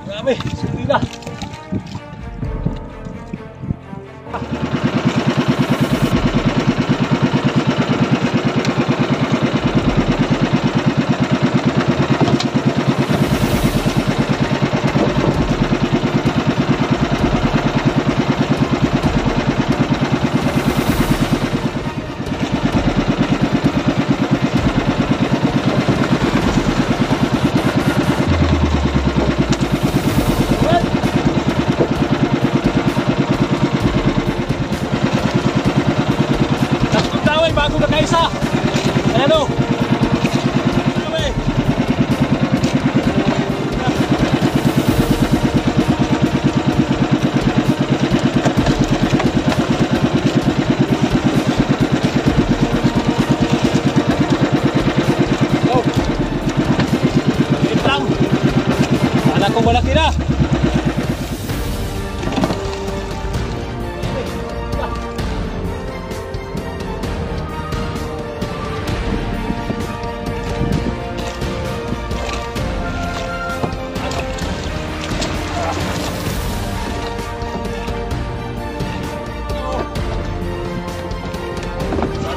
Grabe, suwi na. Bago na kaisa. Ayan o. Wait lang. Anak ko malaki na.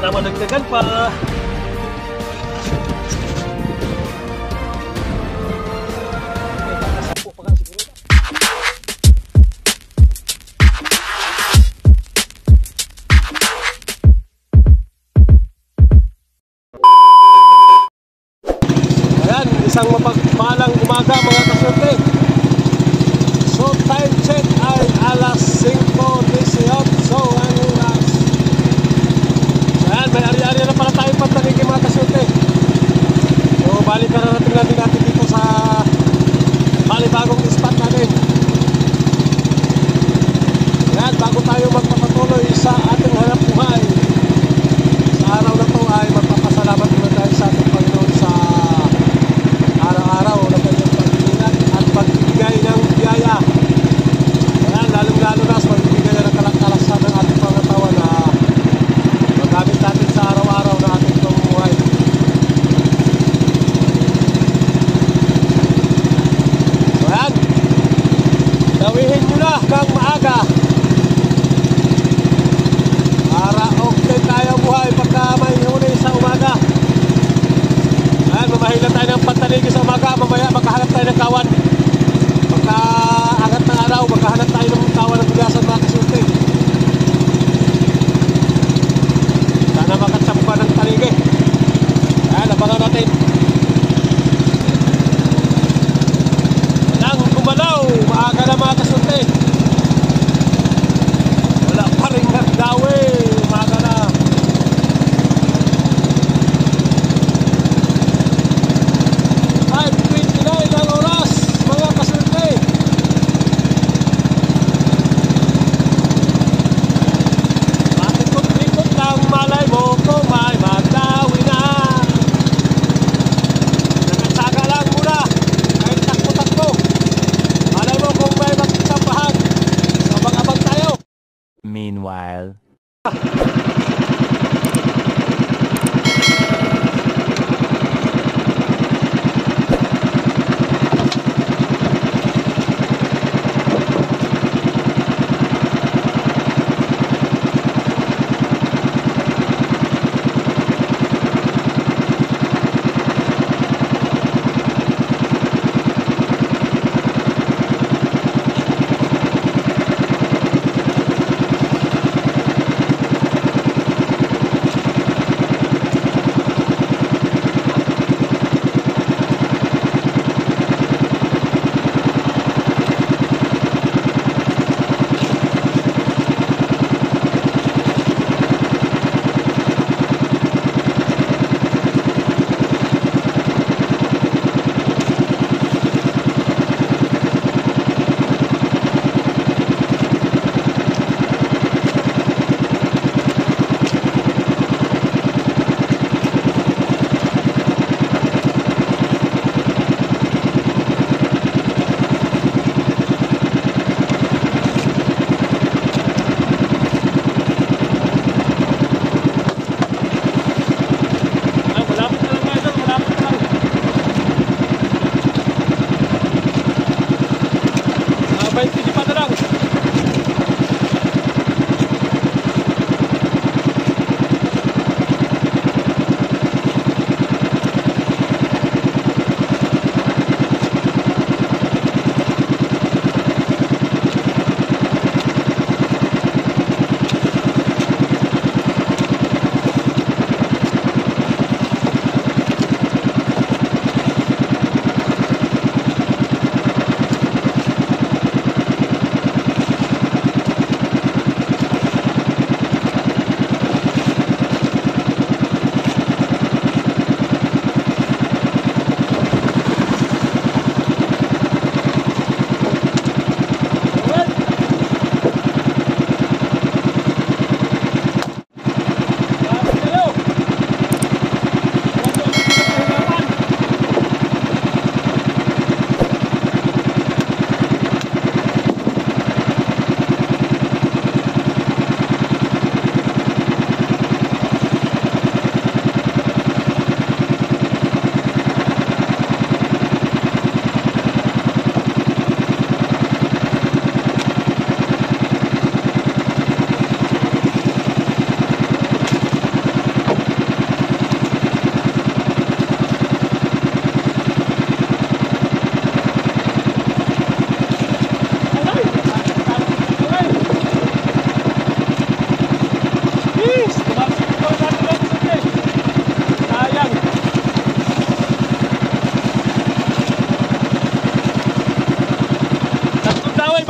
Sana madagdagan pa. Ayan, isang mapagpalang umaga mga kasurte. So time check ay alas 5:18. So ang oras. Ayan, may ari-ari na pala tayong pantaligi mga kasurte. So balik ka na natin dito sa balibagong spot natin. Ayan, bago tayo magpapatuloy sa ating hanap buhay sa araw na to ay magpapasalamat muna tayo sa ating Panginoon sa araw-araw na kanyang pag-iingat at pagbibigay ng biyaya. Ayan, lalong-lalo na sa pagbibigay ng kalakasan ng ating pangatawan na magamit natin sa araw-araw na ating pamumuhay. So ayan, gawihin nyo na ng maaga para okay tayo buhay pagka may huli sa umaga. Ayan, mamahila tayo ng pantaligi sa umaga. Mamaya makahanap tayo ng kawan. Pagka angat ng araw, makahanap tayo ng kawan ng bigasan mga kasulti. Sana makatsap pa ng taligi. Ayan, abangan natin. Nang gumalaw, maaga na mga kasulti. Wala pa rin nagdawi. Maaga na. Ang oras, mga kasulti. Patikot-tikot lang malay mo kung may magdawi na. Nagkatsaga lang muna kahit takbo-takbo. Malay mo kung may magsampahan. Abang-abang tayo. Meanwhile.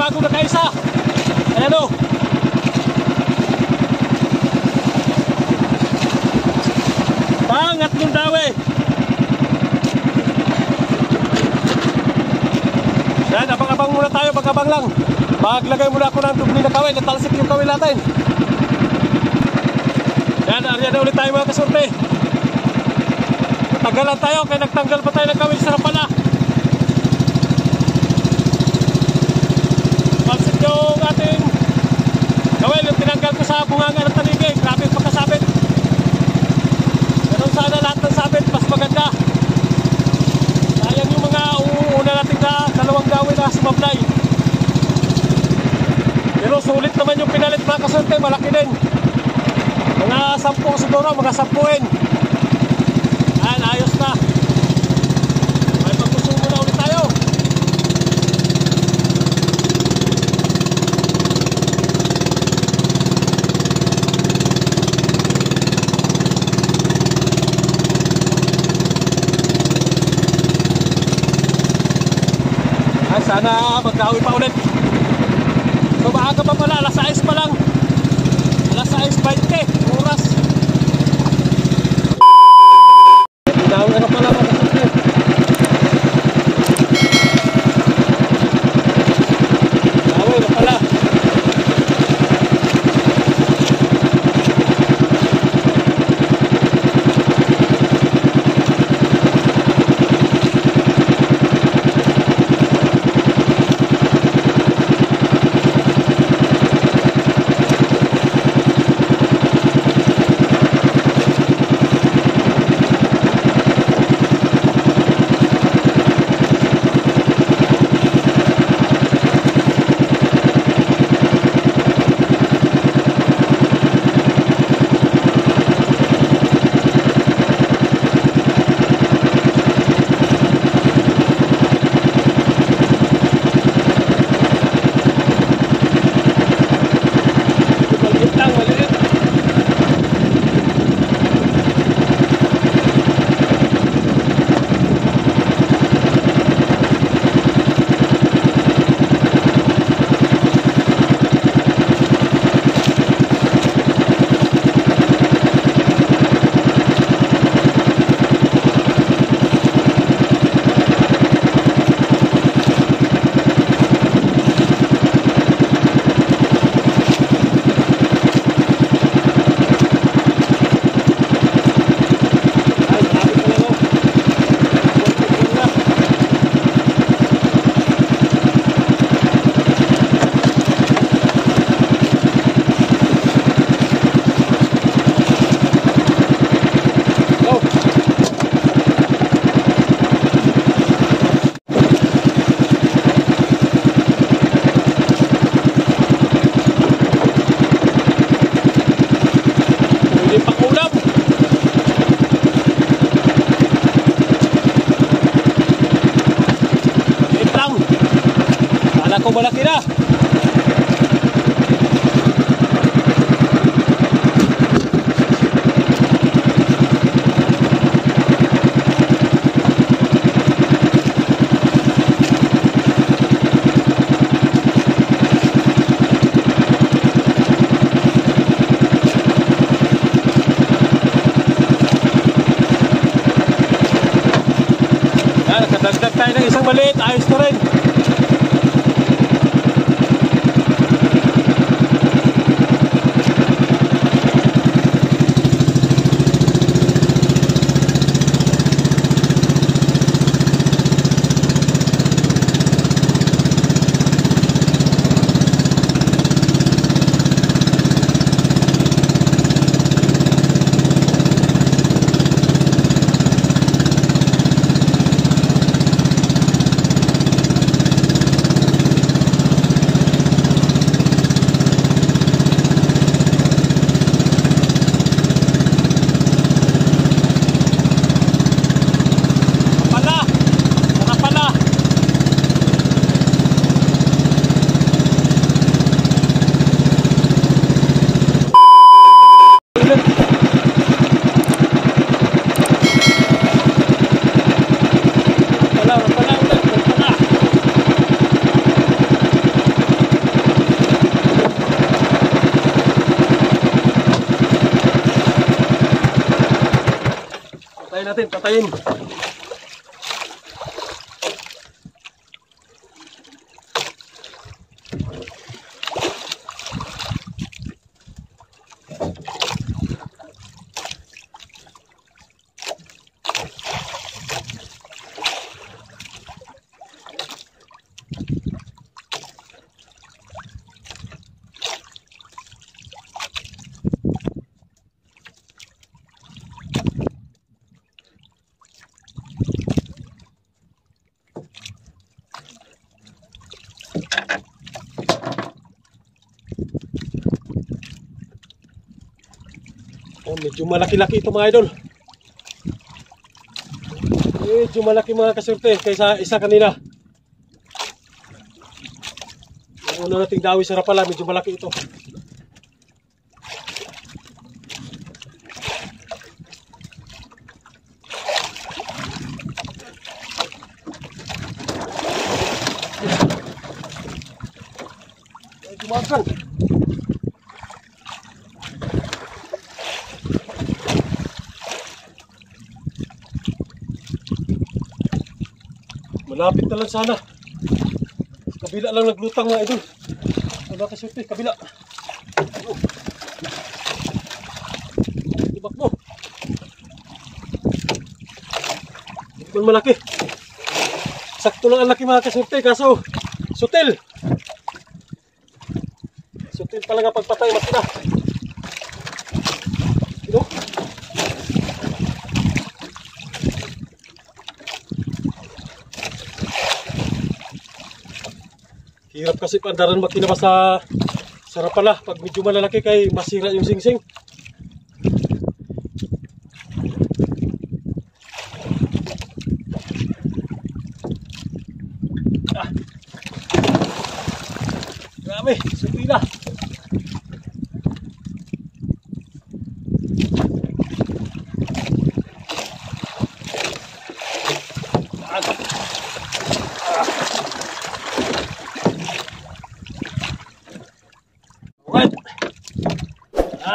bagong nakaisa. Ayan o. Pangatlong dawi. Yan, abang-abang muna tayo, abang lang. Maglagay muna ako ng dubli na kawin, natalsik yung kawin natin. Yan, ariyan na ulit tayo mga kasurte. Natanggalan tayo, kaya nagtanggal pa tayo ng kawin sa pala. Talsik yung ating kawin, yung tinanggal ko sa bunganga ng tanigay. Grabe yung pagkasabit. Ganun sana lahat ng sabit, mas maganda. Sayang yung mga uuna natin na dalawang gawin na sumablay. Pero sulit naman yung pinalit mga kasurte, malaki din. Mga 10 siguro, mga 10. Ayan, ayos na. May pagkusong muna ulit tayo. Ay, sana magkawi pa ulit. So maaga pa pala, alas 6 pa lang. Alas 6:20 oras. Dawin ano pala mga kasurte. Dawin na pala. Kala ko malaki na. Yan, nakadagdag tayo ng isang maliit. Ayos na rin. natin, patayin. Oh, medyo malaki-laki ito mga idol. Medyo malaki mga kasurte kaysa isa kanina. Yung una nating dawi sa Rapala, medyo malaki ito. Medyo makan. Malapit na lang sana. Kabila lang naglutang mga idol. Wala ka surte, kabila. Ibak mo. Hindi man malaki. Sakto lang ang laki mga kasurte, kaso sutil. Sutil pala nga pagpatay makina. Ito. Hirap kasi pandaran makina pa sa Rapala pag medyo malalaki kay masira yung singsing. Grabe, supila.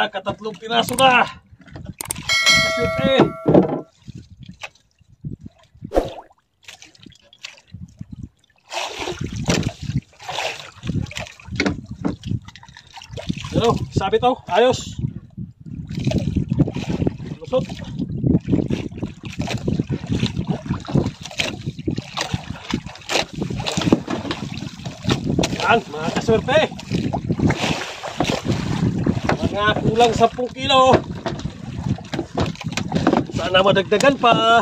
Katatlong piraso na. Kasyute. Ano, sabi to, ayos. Lusot. Yan, mga kaswerte. Kulang 10 kilo. Sana madagdagan pa.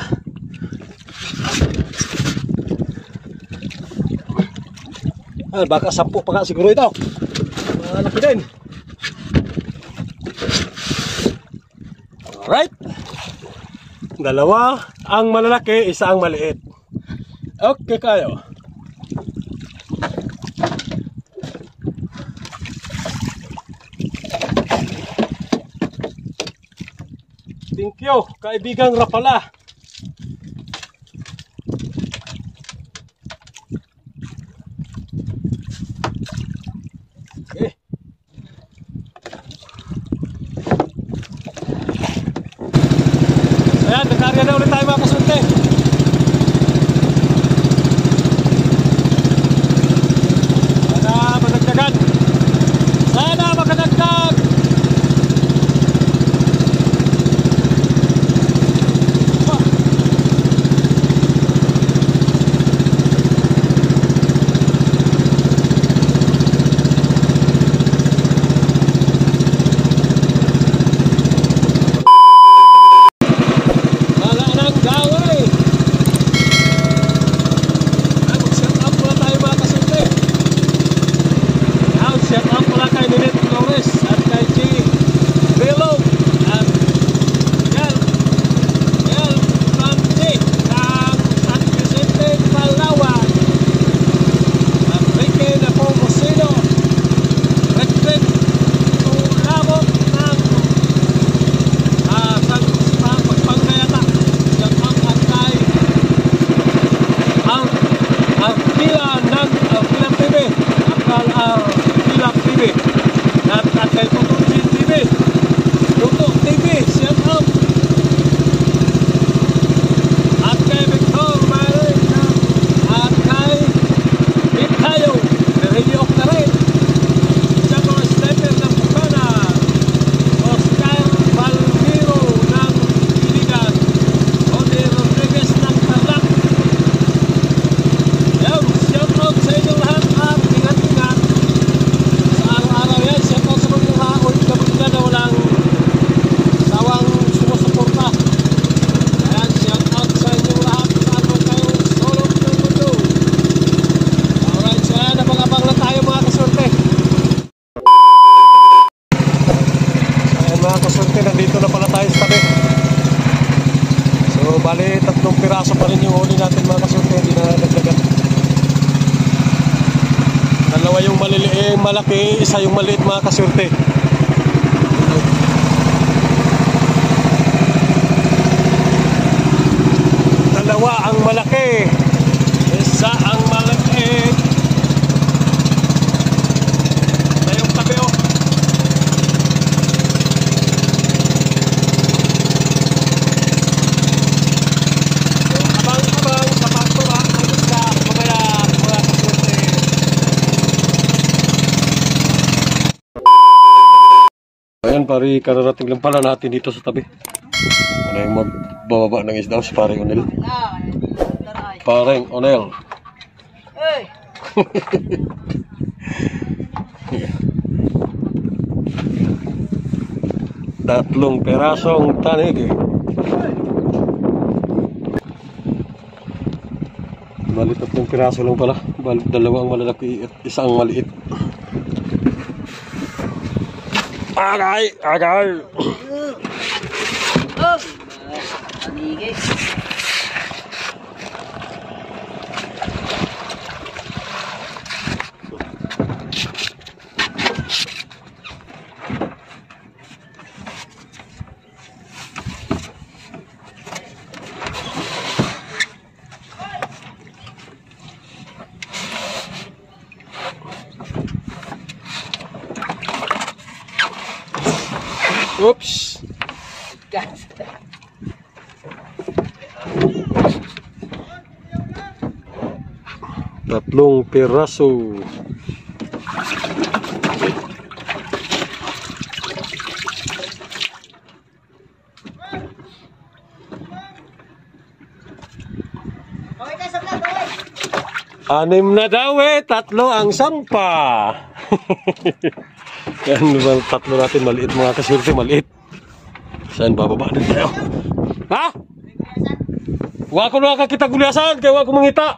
Baka 10 pa nga siguro ito. Malaki din. Alright. Dalawa ang malalaki, isa ang maliit. Okay kayo. Thank you, kaibigang Rapala. Okay. Ayan, nagkarya na ulit tayo mga kasunte. Sana madagdagan. Sana makadagdag. malaki, isa yung maliit mga kasurte. Dalawa ang malaki, isa ang maliit. Na yung tabi oh. Abang-abang sa pagtuwa ang isda mamaya mga kasurte. Ayan pare, kararating lang pala natin dito sa tabi. Ano yung magbababa ng isda si Pareng Onel? Pareng Onel. Hey! Tatlong perasong tanig. Bali tatlong piraso lang pala. Bali dalawang malalaki at isang maliit. Agay! Agay! Oh! Anigay. Oops! Tatlong piraso. Anim na daw eh, tatlo ang sampa. Yan ba tatlo natin maliit mga kasurte, maliit. Saan bababa din tayo? Ha? Wa ko na kita gulyasan, kaya wa ko mangita.